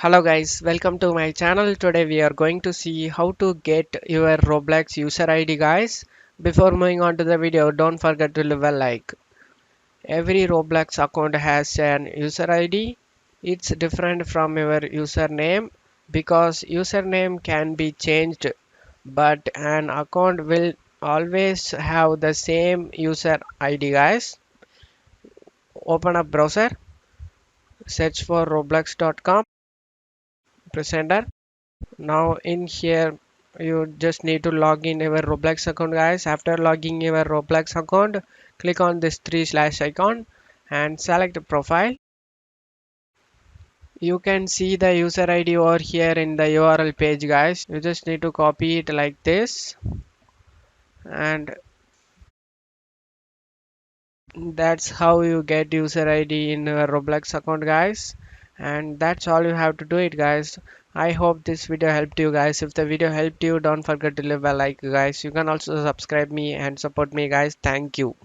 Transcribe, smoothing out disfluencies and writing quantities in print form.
Hello guys, welcome to my channel. Today we are going to see how to get your Roblox user ID guys. Before moving on to the video, don't forget to leave a like. Every Roblox account has an user ID. It's different from your username because username can be changed, but an account will always have the same user ID guys. Open up browser, search for roblox.com, press enter. Now in here you just need to log in your Roblox account guys. After logging your Roblox account, click on this three slash icon and select profile. You can see the user ID over here in the URL page guys. You just need to copy it like this, and that's how you get user ID in your Roblox account guys. And that's all you have to do it guys. I hope this video helped you guys. If the video helped you, don't forget to leave a like guys. You can also subscribe me and support me guys. Thank you.